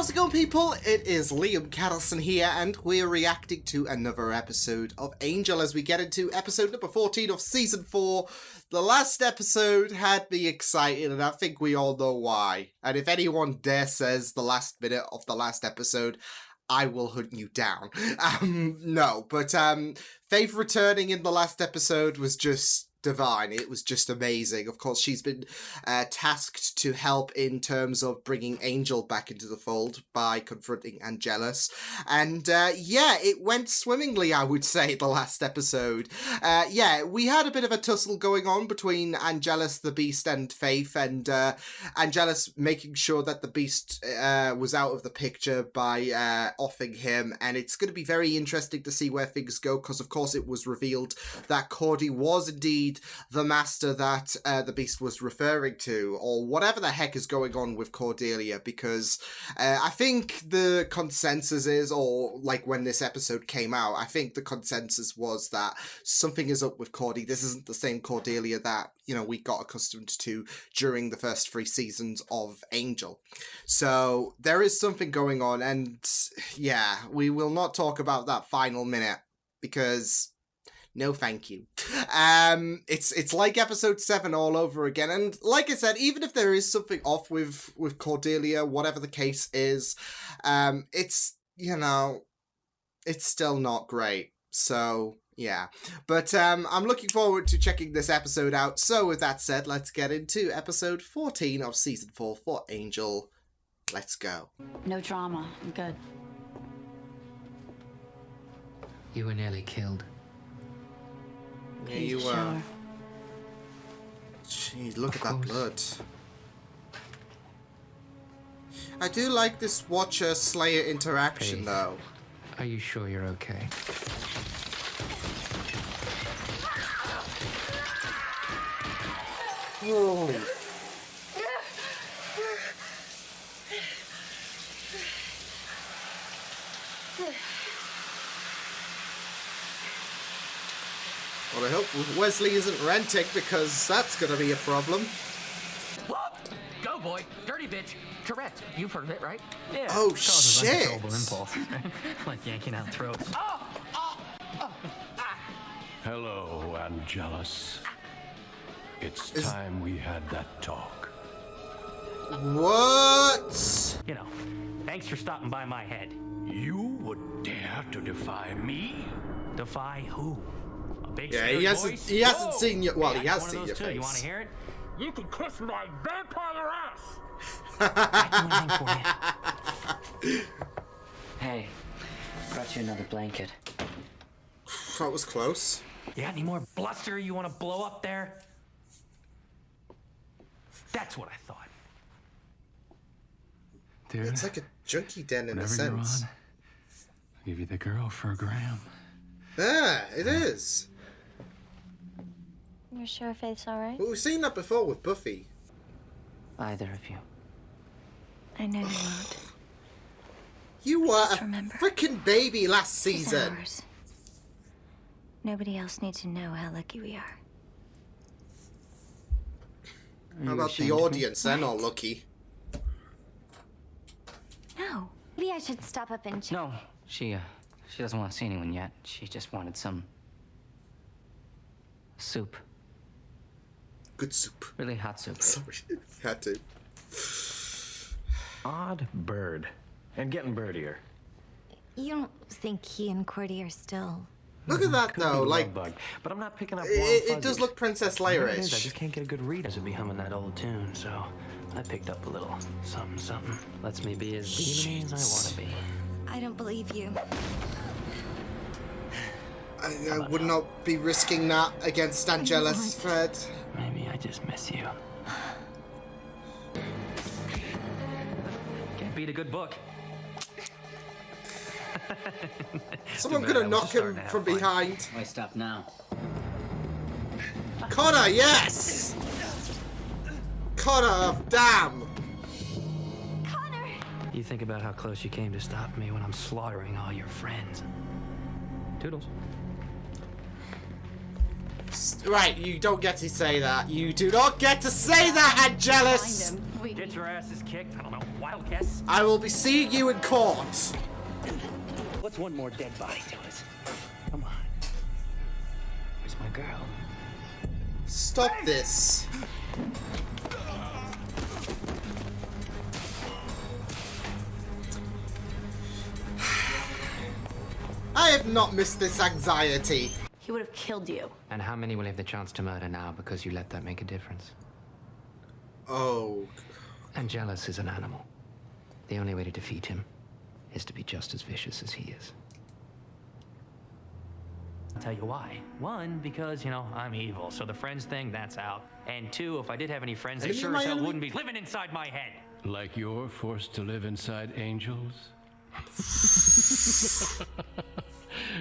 How's it going, people? It is Liam Cattleson here, and we're reacting to another episode of Angel as we get into episode number 14 of Season 4. The last episode had me excited, and I think we all know why. And if anyone dare says the last minute of the last episode, I will hunt you down. No, but Faith returning in the last episode was just divine. It was just amazing. Of course, she's been tasked to help in terms of bringing Angel back into the fold by confronting Angelus. And yeah, it went swimmingly, I would say, the last episode. Yeah, we had a bit of a tussle going on between Angelus, the Beast, and Faith, and Angelus making sure that the Beast was out of the picture by offing him. And it's going to be very interesting to see where things go, because of course it was revealed that Cordy was indeed the master that the Beast was referring to, or whatever the heck is going on with Cordelia, because I think the consensus is, or like when this episode came out, I think the consensus was that something is up with Cordy. This isn't the same Cordelia that, you know, we got accustomed to during the first 3 seasons of Angel. So there is something going on, and yeah, we will not talk about that final minute, because no thank you. It's like episode 7 all over again, and like I said, even if there is something off with Cordelia, whatever the case is, it's, you know, it's still not great. So yeah, but I'm looking forward to checking this episode out. So with that said, let's get into episode 14 of season 4 for Angel. Let's go. No drama. I'm good. You were nearly killed. Yeah, you were. Sure. Jeez, look at that blood. I do like this Watcher-Slayer interaction, Faith, though. Are you sure you're okay? Whoa. Well, I hope Wesley isn't renting, because that's gonna be a problem. Go, boy. Dirty bitch. Tourette. You've heard of it, right? Yeah. Oh, Causes shit. uncontrollable impulse. Like yanking out throats. Hello, Angelus. It's time we had that talk. What? You know, thanks for stopping by my head. You would dare to defy me? Defy who? A big Yeah, scary he hasn't. voice? He hasn't Whoa. seen your. Well, Hey, he I got has one of seen those your too. face. You want to hear it? You can kiss my vampire ass. I do anything for you. Hey, brought you another blanket. That was close. You got any more bluster you want to blow up there? That's what I thought. Dude, It's like a junkie den in a whenever you're sense. on, I'll give you the girl for $1,000. Yeah, it is. You're sure Faith's alright? But we've seen that before with Buffy. Either of you. I know you won't. You were Just a remember, freaking baby last She's season. ours. Nobody else needs to know how lucky we are. How about the audience? They're not lucky. No. Maybe I should stop up and check. No, she doesn't want to see anyone yet. She just wanted some soup. Good soup. Really hot soup. Sorry, had to. Odd bird. And getting birdier. You don't think he and Cordy are still... Look at that Could be though, love like bug, but I'm not picking up it does look Princess Whatever it is, I Leia-ish. just can't get a good read as I be humming that old tune, so I picked up a little something something. Lets me be as demony as I want to be. I don't believe you. I would not be risking that against Angelus, Fred. Maybe I just miss you. Can't beat a good book. Someone Too gonna bad I was knock just him starting to have from fun. behind. Why stop now? Connor, yes! Connor, damn! Connor! You think about how close you came to stop me when I'm slaughtering all your friends. Toodles. Right, you don't get to say that. You do not get to say that, Angelus! Get your asses kicked. I don't know. Wild guess. I will be seeing you in court. What's one more dead body to us? Come on. Where's my girl? Stop this. I have not missed this anxiety. He would have killed you. And how many will have the chance to murder now because you let that make a difference? Oh. Angelus is an animal. The only way to defeat him is to be just as vicious as he is. I'll tell you why. One, because, I'm evil, so the friends thing, that's out. And two, if I did have any friends, they Enemy sure my as hell enemy? wouldn't be living inside my head. Like you're forced to live inside angels?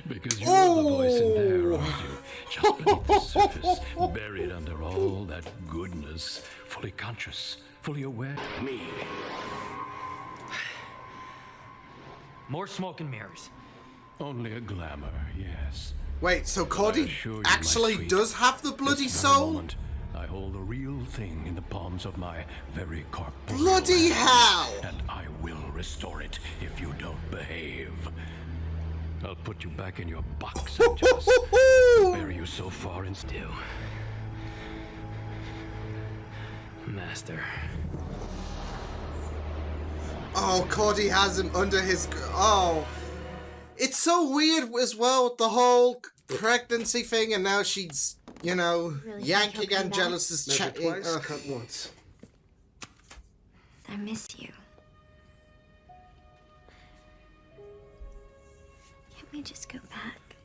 Because you're the voice in there, aren't you? Just beneath the surface, buried under all that goodness, fully conscious, fully aware. Me. More smoke and mirrors. Only a glamour, yes. Wait, so I Cody assure you, my actually sweet, does have the bloody this very soul? moment, I hold the real thing in the palms of my very corporeal Bloody hands, hell! and I will restore it if you don't behave. I'll put you back in your box and just bury you so far in stew. Master. Oh, Cody has him under his... Oh. It's so weird as well with the whole pregnancy thing, and now she's, Really yanking think he'll come back? Angelus's Never chat. twice, cut once. I miss you. Can't we just go back?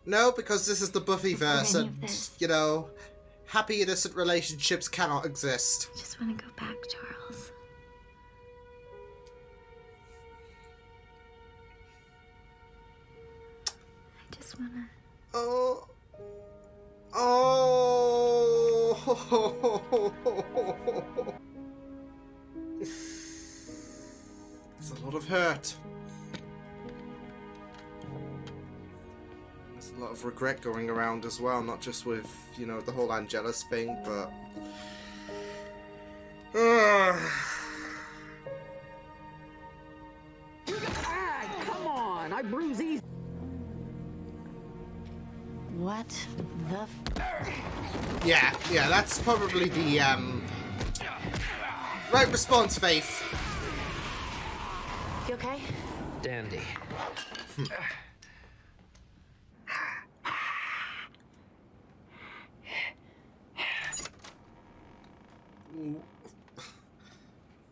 No, because this is the Buffyverse, any of and, this. happy innocent relationships cannot exist. I just want to go back, Charles. I just want to... Oh. Oh. There's a lot of hurt. There's a lot of regret going around as well, not just with, the whole Angelus thing, but... Come on, I bruise these. What the? Yeah, that's probably the, right response, Faith. You okay? Dandy.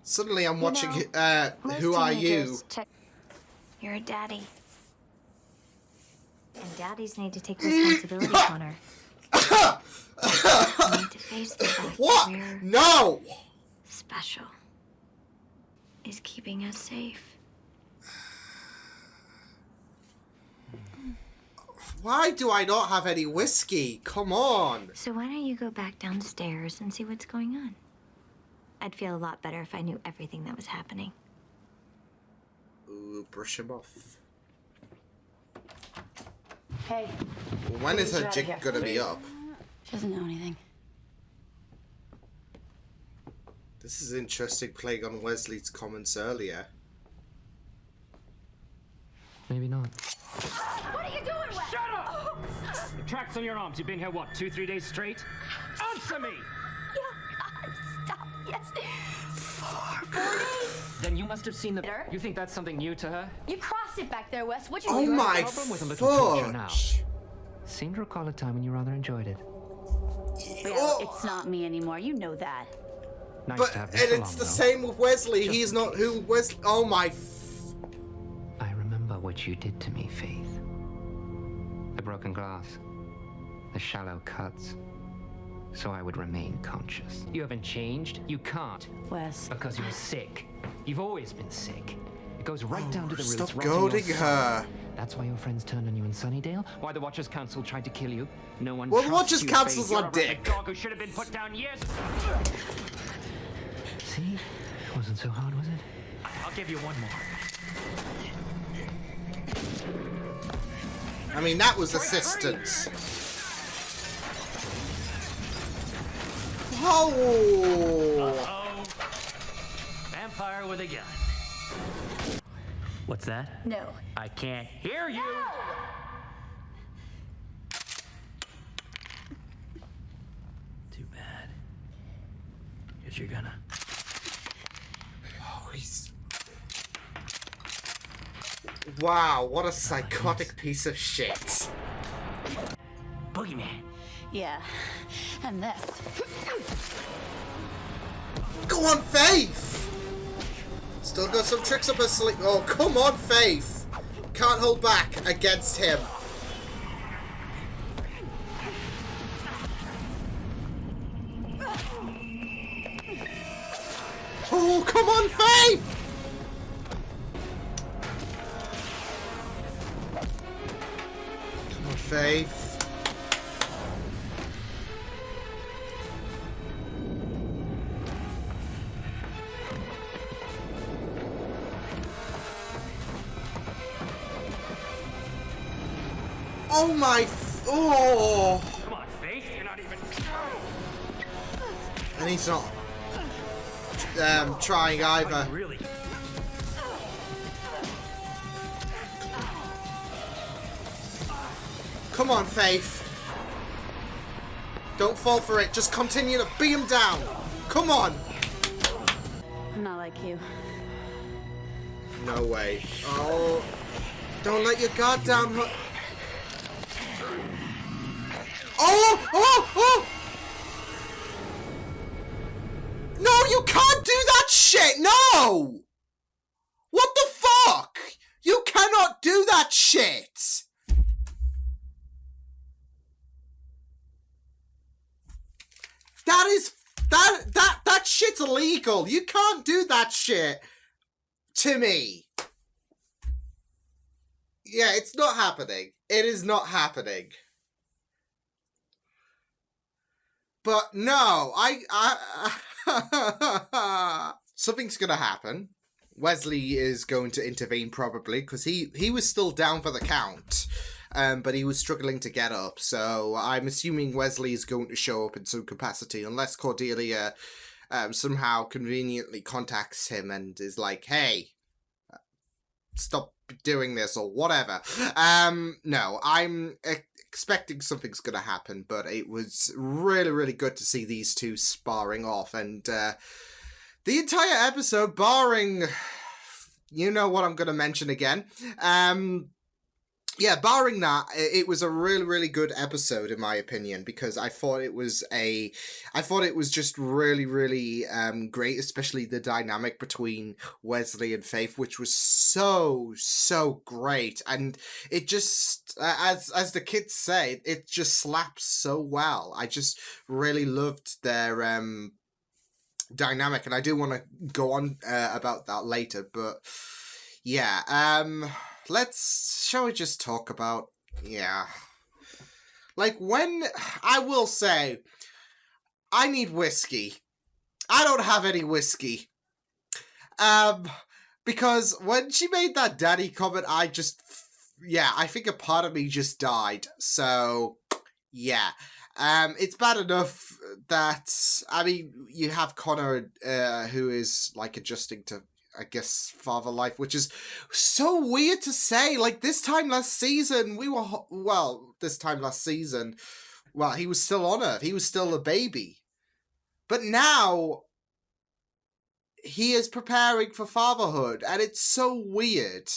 Suddenly I'm watching, Most Who Are You? teenagers check- You're a daddy. And daddies need to take responsibility, Connor. You need to face the fact What? that we're No! special. Is keeping us safe. Why do I not have any whiskey? Come on! So why don't you go back downstairs and see what's going on? I'd feel a lot better if I knew everything that was happening. Ooh, brush him off. Hey, When is her Get jig out of here. gonna be up? she doesn't know anything. This is interesting, playing on Wesley's comments earlier. Maybe not. What are you doing, Wes? Shut up! The tracks on your arms. You've been here, what, 2-3 days straight? Answer me! Stop. Yes. Then you must have seen the... Peter? You think that's something new to her? You crossed it back there, Wes. What'd you Oh do? my problem with a little torture now. fudge! Seem to recall a time when you rather enjoyed it. Yeah, Oh. it's not me anymore. You know that. Nice But, to have and this it's along, the though. same with Wesley. He's not who Wesley... Oh my... I remember what you did to me, Faith. The broken glass. The shallow cuts. So I would remain conscious. You haven't changed. You can't. Wes. Because you're sick. You've always been sick. It goes right down to the roots. Stop rotting your goading soul. her. That's why your friends turned on you in Sunnydale? Why the Watchers Council tried to kill you? No one Well, the trusts Watchers you, Council's Faith. a You're dick. Dog who should have been put down years ago. See? Wasn't so hard, was it? I'll give you one more. I mean, that was assistance. Oh! Uh-oh. Vampire with a gun. What's that? No. I can't hear you. Too bad. Guess you're gonna. Oh, he's... Wow, what a psychotic piece of shit. Boogeyman. Yeah. And this. Go on, Faith! Still got some tricks up her sleeve. Oh, come on, Faith! Can't hold back against him. Oh, come on, Faith! Come on, Faith. Oh my... Oh! Come on, Faith. You're not even. And he's not trying either. Really? Come on, Faith. Don't fall for it. Just continue to beat him down. Come on. I'm not like you. No way. Oh. Don't let your guard down. Oh! Oh! Oh! No, you can't do that shit! No! What the fuck? You cannot do that shit! That is... That shit's illegal. You can't do that shit to me. Yeah, it's not happening. It is not happening. But no, something's gonna happen. Wesley is going to intervene probably, because he was still down for the count. But he was struggling to get up, so I'm assuming Wesley is going to show up in some capacity, unless Cordelia somehow conveniently contacts him and is like, hey, stop doing this, or whatever. No, I'm expecting something's gonna happen, but it was really, really good to see these two sparring off, and the entire episode, barring, you know what I'm gonna mention again, yeah, barring that, it was a really, really good episode in my opinion, because I thought it was just really, really great, especially the dynamic between Wesley and Faith, which was so great, and it just, as the kids say, it just slaps so well. I just really loved their dynamic, and I do want to go on about that later, but yeah, shall we just talk about, yeah. Like, when, I will say, I need whiskey. I don't have any whiskey. Because when she made that daddy comment, I think a part of me just died. So, yeah. It's bad enough that, I mean, you have Connor, who is, like, adjusting to, I guess, father life, which is so weird to say. Like, this time last season, he was still on Earth. He was still a baby. But now, he is preparing for fatherhood, and it's so weird.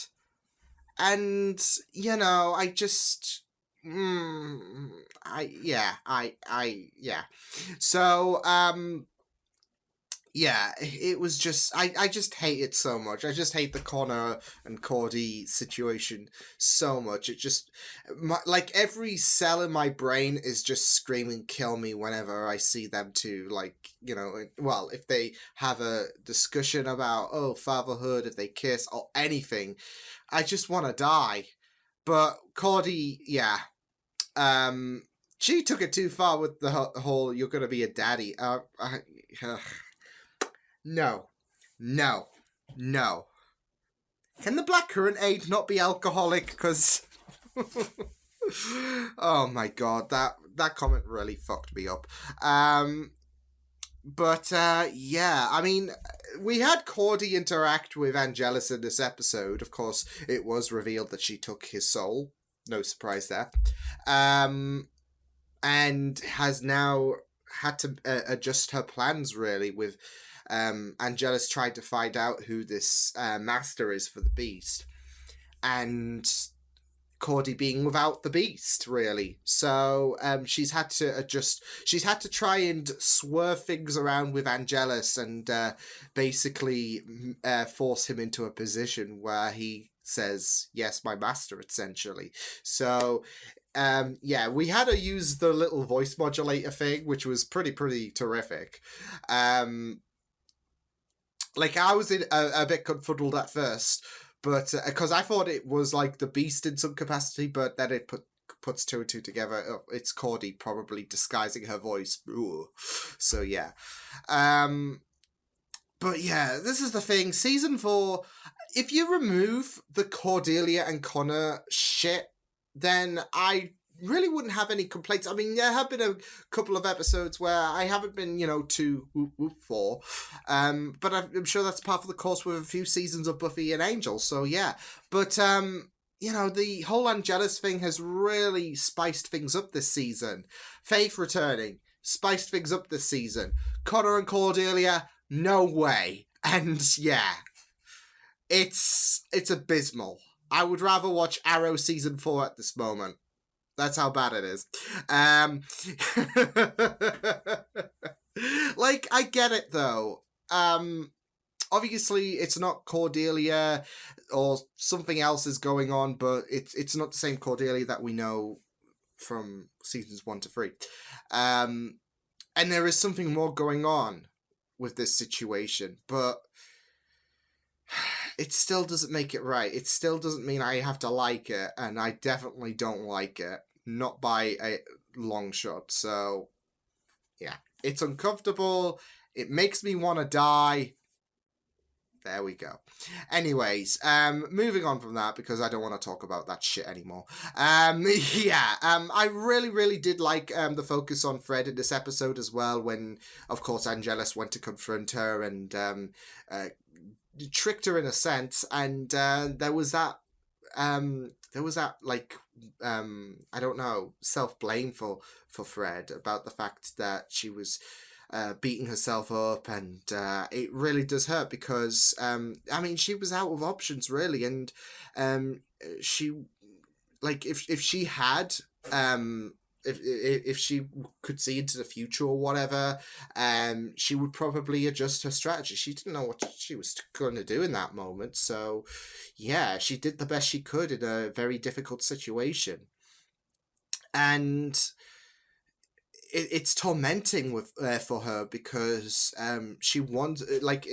And, you know, I just... yeah. So, yeah, it was just, I just hate it so much. I just hate the Connor and Cordy situation so much. It just, like, every cell in my brain is just screaming kill me whenever I see them two, like, you know, well, if they have a discussion about, oh, fatherhood, if they kiss, or anything, I just want to die. But Cordy, yeah, she took it too far with the whole, you're gonna be a daddy. No. Can the blackcurrant aid not be alcoholic? Because, oh my god, that comment really fucked me up. But yeah, I mean, we had Cordy interact with Angelus in this episode. Of course, it was revealed that she took his soul. No surprise there. And has now had to adjust her plans, really, with Angelus trying to find out who this master is for the beast. And Cordy being without the beast, really. So she's had to adjust. She's had to try and swerve things around with Angelus and basically force him into a position where he says, yes, my master, essentially. So yeah, we had to use the little voice modulator thing, which was pretty terrific. Like, I was a bit confuddled at first, but because I thought it was like the beast in some capacity, but then it puts two and two together. Oh, it's Cordy probably disguising her voice. Ooh. So yeah. But yeah, this is the thing. Season 4, if you remove the Cordelia and Connor shit, then I really wouldn't have any complaints. I mean, there have been a couple of episodes where I haven't been, too whoop for. But I'm sure that's part of the course with a few seasons of Buffy and Angel. So yeah. But the whole Angelus thing has really spiced things up this season. Faith returning, spiced things up this season. Connor and Cordelia, no way. And yeah, it's abysmal. I would rather watch Arrow season 4 at this moment. That's how bad it is. Like, I get it though. Obviously it's not Cordelia or something else is going on, but it's not the same Cordelia that we know from seasons 1 to 3. And there is something more going on with this situation, but it still doesn't make it right. It still doesn't mean I have to like it, and I definitely don't like it. Not by a long shot. So, yeah. It's uncomfortable. It makes me want to die. There we go. Anyways, moving on from that, because I don't want to talk about that shit anymore. I really did like the focus on Fred in this episode as well, when, of course, Angelus went to confront her and tricked her in a sense, and there was that like I don't know, self-blame for Fred about the fact that she was beating herself up, and it really does hurt because I mean, she was out of options really, and she, like, if she had if she could see into the future or whatever, she would probably adjust her strategy. She didn't know what she was going to do in that moment. So, yeah, she did the best she could in a very difficult situation. And it's tormenting for her because she wants, like,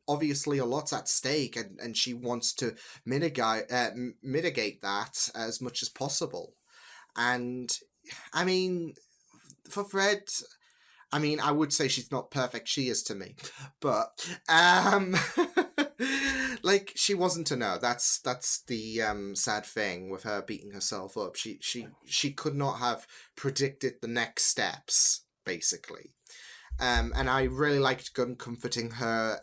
obviously a lot's at stake, and she wants to mitigate that as much as possible. And I mean, for Fred, I mean, I would say she's not perfect. She is to me, but like, she wasn't to know. That's the sad thing with her beating herself up. She could not have predicted the next steps, basically. And I really liked Gunn comforting her,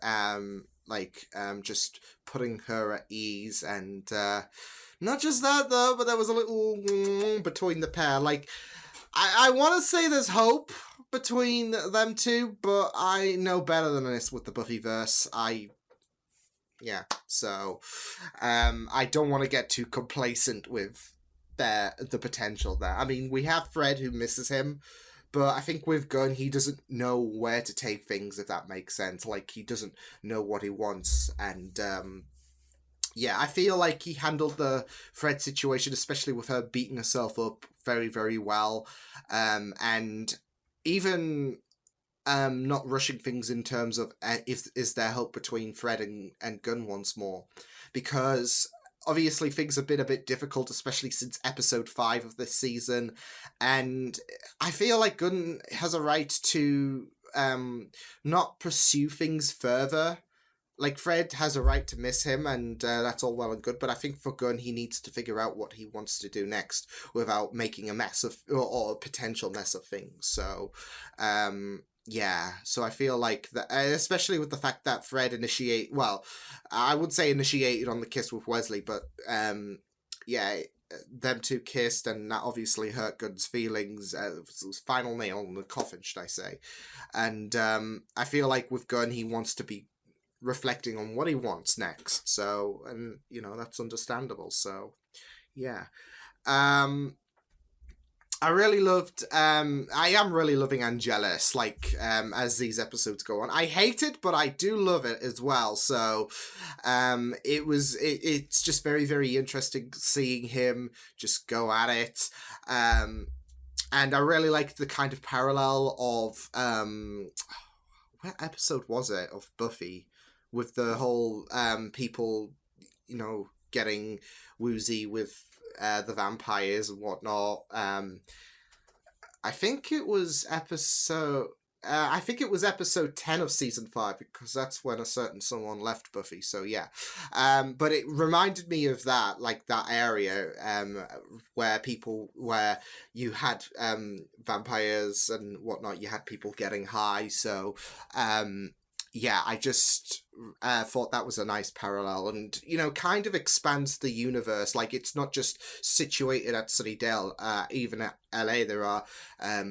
just putting her at ease, and not just that though, but there was a little between the pair. Like, I want to say there's hope between them two, but I know better than this with the Buffyverse. So I don't want to get too complacent with the potential there. I mean, we have Fred who misses him, but I think with Gunn, he doesn't know where to take things, if that makes sense. Like, he doesn't know what he wants, and yeah, I feel like he handled the Fred situation, especially with her beating herself up, very, very well. And even not rushing things in terms of is there help between Fred and Gunn once more. Because obviously things have been a bit difficult, especially since episode 5 of this season. And I feel like Gunn has a right to not pursue things further. Like, Fred has a right to miss him, and that's all well and good, but I think for Gunn, he needs to figure out what he wants to do next without making a mess of, or a potential mess of things. So, yeah, so I feel like that, especially with the fact that Fred well, I would say initiated on the kiss with Wesley, but yeah, them two kissed, and that obviously hurt Gunn's feelings. It was final nail in the coffin, should I say? And I feel like with Gunn, he wants to be reflecting on what he wants next. So, and that's understandable. So, yeah. I really loved I am really loving Angelus, like as these episodes go on. I hate it, but I do love it as well. So it's just very, very interesting seeing him just go at it. And I really liked the kind of parallel of what episode was it of Buffy with the whole people, getting woozy with the vampires and whatnot. I think it was episode 10 of season 5, because that's when a certain someone left Buffy. So yeah, but it reminded me of that, like that area where you had vampires and whatnot. You had people getting high. So yeah, I just thought that was a nice parallel, and kind of expands the universe. Like, it's not just situated at Sunnydale. Even at LA, there are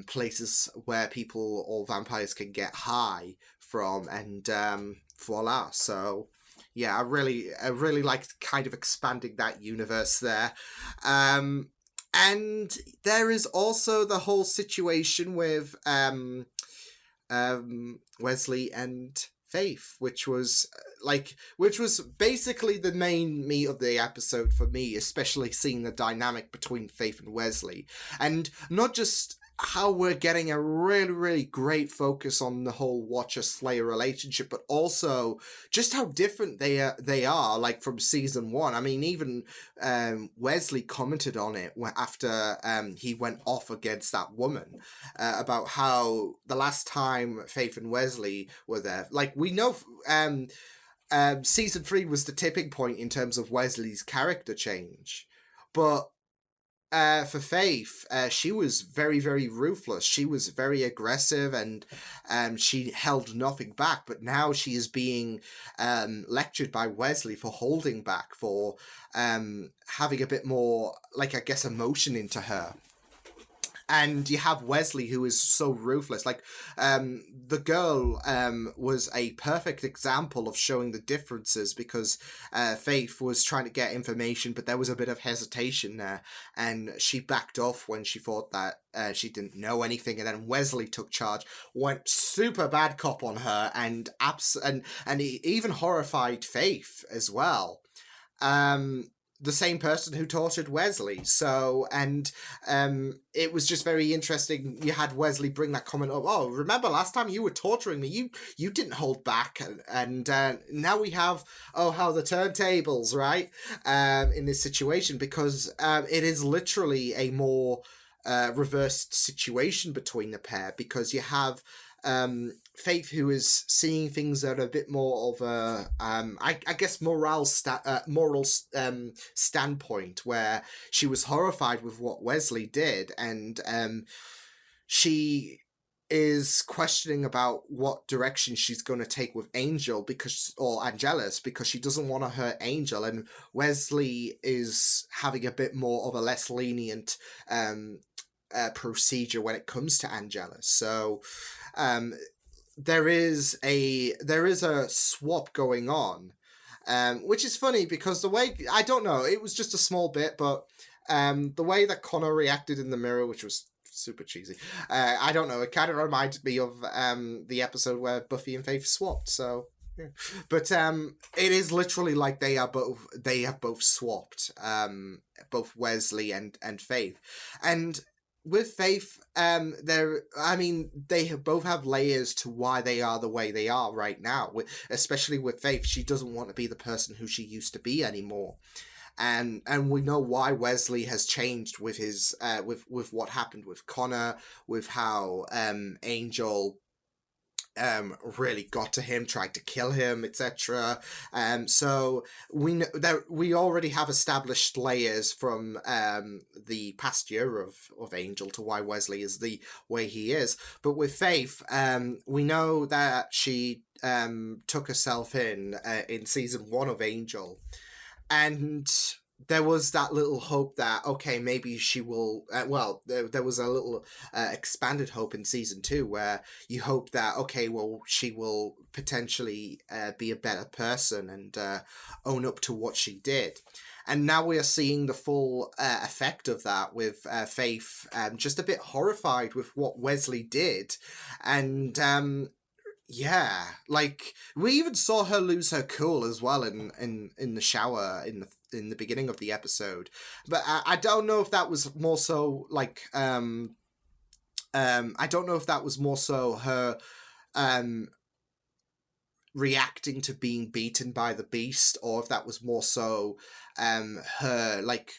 places where people or vampires can get high from, and voila. So yeah, I really liked kind of expanding that universe there. And there is also the whole situation with Wesley and Faith, which was basically the main meat of the episode for me, especially seeing the dynamic between Faith and Wesley, and not just how we're getting a really, really great focus on the whole Watcher-Slayer relationship, but also just how different they are, like from season 1. I mean, even Wesley commented on it after he went off against that woman about how the last time Faith and Wesley were there, like, we know season 3 was the tipping point in terms of Wesley's character change, but for Faith, she was very, very ruthless. She was very aggressive, and she held nothing back. But now she is being lectured by Wesley for holding back, for having a bit more, like, I guess, emotion into her. And you have Wesley, who is so ruthless. Like, the girl was a perfect example of showing the differences, because Faith was trying to get information, but there was a bit of hesitation there, and she backed off when she thought that she didn't know anything. And then Wesley took charge, went super bad cop on her, and he even horrified Faith as well. The same person who tortured Wesley. So, and it was just very interesting. You had Wesley bring that comment up. Oh, remember last time you were torturing me? You didn't hold back. And now we have, how the turntables, right? In this situation, because it is literally a more reversed situation between the pair, because you have Faith, who is seeing things at a bit more of a I guess moral standpoint, where she was horrified with what Wesley did, and she is questioning about what direction she's going to take with Angelus, because she doesn't want to hurt Angel, and Wesley is having a bit more of a less lenient procedure when it comes to Angelus. So there is a swap going on, which is funny, because the way, I don't know, it was just a small bit, but the way that Connor reacted in the mirror, which was super cheesy, I don't know, it kind of reminded me of the episode where Buffy and Faith swapped. So yeah. But it is literally like they have both swapped, both Wesley and Faith. And with Faith, they both have layers to why they are the way they are right now. Especially with Faith, she doesn't want to be the person who she used to be anymore, and we know why Wesley has changed with his with what happened with Connor, with how Angel really got to him, tried to kill him, etc. So we know that we already have established layers from the past year of Angel to why Wesley is the way he is. But with Faith, we know that she took herself in season 1 of Angel, and there was that little hope that, okay, maybe she will, there was a little expanded hope in season 2 where you hope that, okay, well, she will potentially be a better person and own up to what she did. And now we are seeing the full effect of that with Faith just a bit horrified with what Wesley did. And yeah, like we even saw her lose her cool as well in the shower in the beginning of the episode. But I don't know if that was more so like I don't know if that was more so her reacting to being beaten by the beast, or if that was more so her like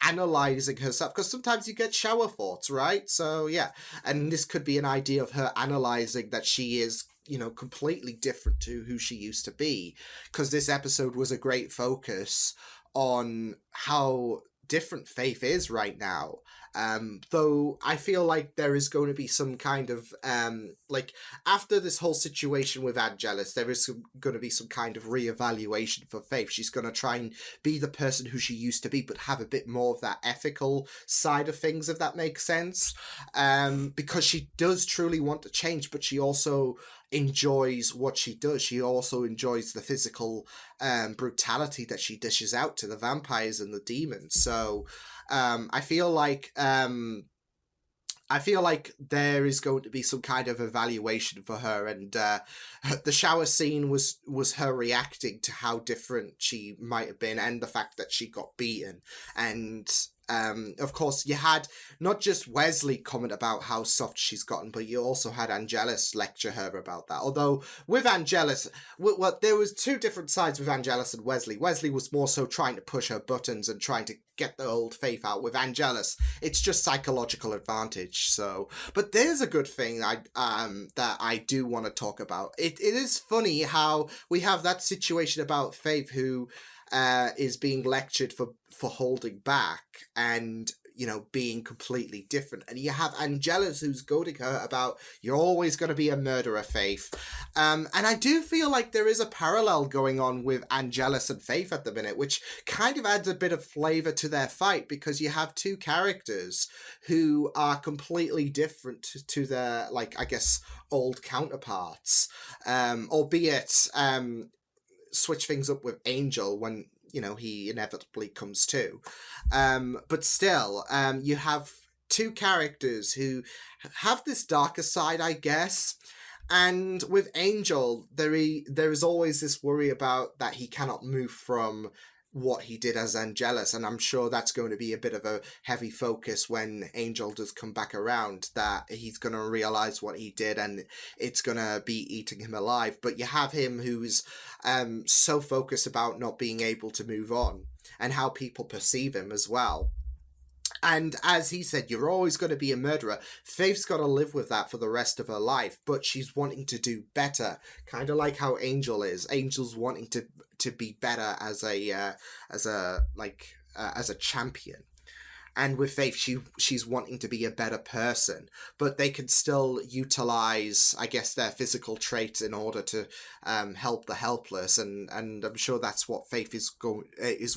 analyzing herself, because sometimes you get shower thoughts, right? So yeah, and this could be an idea of her analyzing that she is, you know, completely different to who she used to be, because this episode was a great focus on how different Faith is right now. Though I feel like there is going to be some kind of like after this whole situation with Angelus, there is going to be some kind of reevaluation for Faith. She's going to try and be the person who she used to be, but have a bit more of that ethical side of things, if that makes sense. Because she does truly want to change, but she also enjoys what she does. She also enjoys the physical brutality that she dishes out to the vampires and the demons. So I feel like there is going to be some kind of evaluation for her, and the shower scene was her reacting to how different she might have been, and the fact that she got beaten. And of course, you had not just Wesley comment about how soft she's gotten, but you also had Angelus lecture her about that. Although with Angelus, well, there was two different sides with Angelus and Wesley. Wesley was more so trying to push her buttons and trying to get the old Faith out. With Angelus, it's just psychological advantage. So, but there's a good thing that I do want to talk about. It is funny how we have that situation about Faith who is being lectured for holding back and, you know, being completely different, and you have Angelus who's goading her about, you're always going to be a murderer, Faith. And I do feel like there is a parallel going on with Angelus and Faith at the minute, which kind of adds a bit of flavor to their fight, because you have two characters who are completely different to their, like, I guess, old counterparts, albeit switch things up with Angel when, you know, he inevitably comes to. But still, you have two characters who have this darker side, I guess. And with Angel, there is always this worry about that he cannot move from what he did as Angelus, and I'm sure that's going to be a bit of a heavy focus when Angel does come back around, that he's going to realize what he did and it's going to be eating him alive. But you have him who's so focused about not being able to move on and how people perceive him as well. And as he said, you're always going to be a murderer. Faith's got to live with that for the rest of her life, but she's wanting to do better, kind of like how Angel is. Angel's wanting to be better as a champion. And with Faith, she's wanting to be a better person, but they can still utilize, I guess, their physical traits in order to help the helpless, and I'm sure that's what Faith is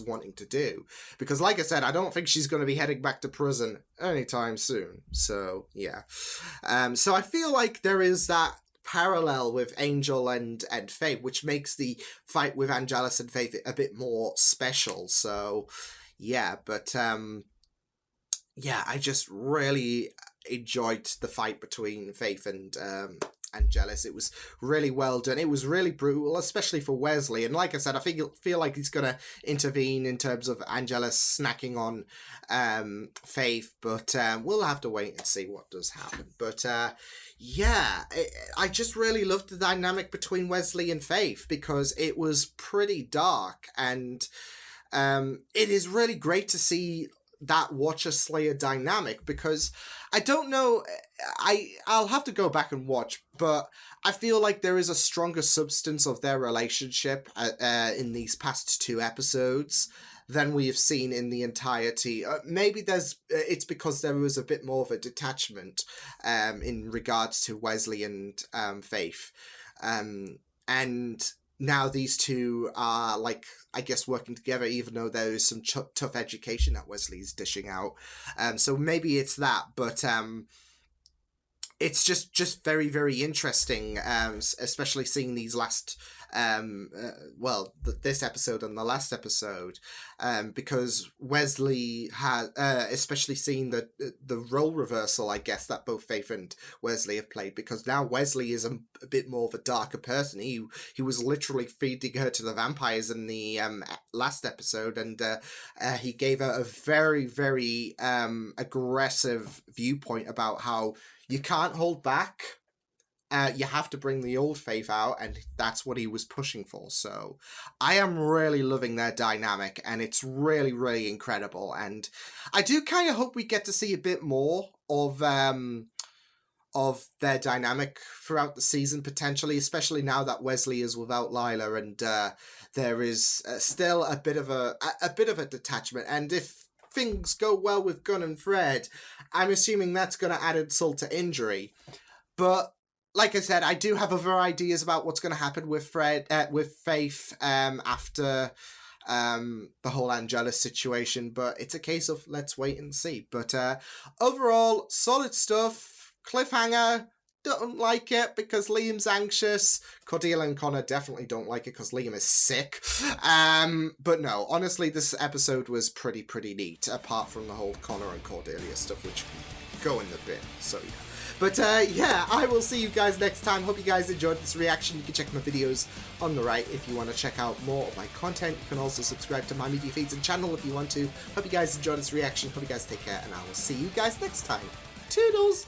wanting to do. Because, like I said, I don't think she's going to be heading back to prison anytime soon. So yeah, so I feel like there is that parallel with Angel and Faith, which makes the fight with Angelus and Faith a bit more special. So yeah, but yeah, I just really enjoyed the fight between Faith and Angelus. It was really well done. It was really brutal, especially for Wesley. And like I said, I feel like he's going to intervene in terms of Angelus snacking on Faith, but we'll have to wait and see what does happen. But yeah, I just really loved the dynamic between Wesley and Faith, because it was pretty dark, and it is really great to see that Watcher Slayer dynamic, because I don't know, I'll have to go back and watch, but I feel like there is a stronger substance of their relationship in these past 2 episodes than we have seen in the entirety. Maybe it's because there was a bit more of a detachment in regards to Wesley and Faith. And now these two are, like, I guess, working together, even though there is some tough education that Wesley's dishing out. So maybe it's that, but it's just very, very interesting, especially seeing these last, this episode and the last episode, because Wesley has, especially seeing the role reversal, I guess, that both Faith and Wesley have played, because now Wesley is a bit more of a darker person. He was literally feeding her to the vampires in the last episode, and he gave her a very, very aggressive viewpoint about how you can't hold back. You have to bring the old Faith out, and that's what he was pushing for. So I am really loving their dynamic, and it's really, really incredible. And I do kind of hope we get to see a bit more of their dynamic throughout the season, potentially, especially now that Wesley is without Lila, and there is still a bit of a detachment. And if things go well with Gunn and Fred, I'm assuming that's going to add insult to injury. But like I said, I do have other ideas about what's going to happen with Faith after the whole Angelus situation, but it's a case of let's wait and see. But overall, solid stuff. Cliffhanger, don't like it because Liam's anxious. Cordelia and Connor definitely don't like it because Liam is sick. But no, honestly, this episode was pretty neat, apart from the whole Connor and Cordelia stuff, which go in the bin. So yeah. But yeah, I will see you guys next time. Hope you guys enjoyed this reaction. You can check my videos on the right if you want to check out more of my content. You can also subscribe to my media feeds and channel if you want to. Hope you guys enjoyed this reaction. Hope you guys take care, and I will see you guys next time. Toodles!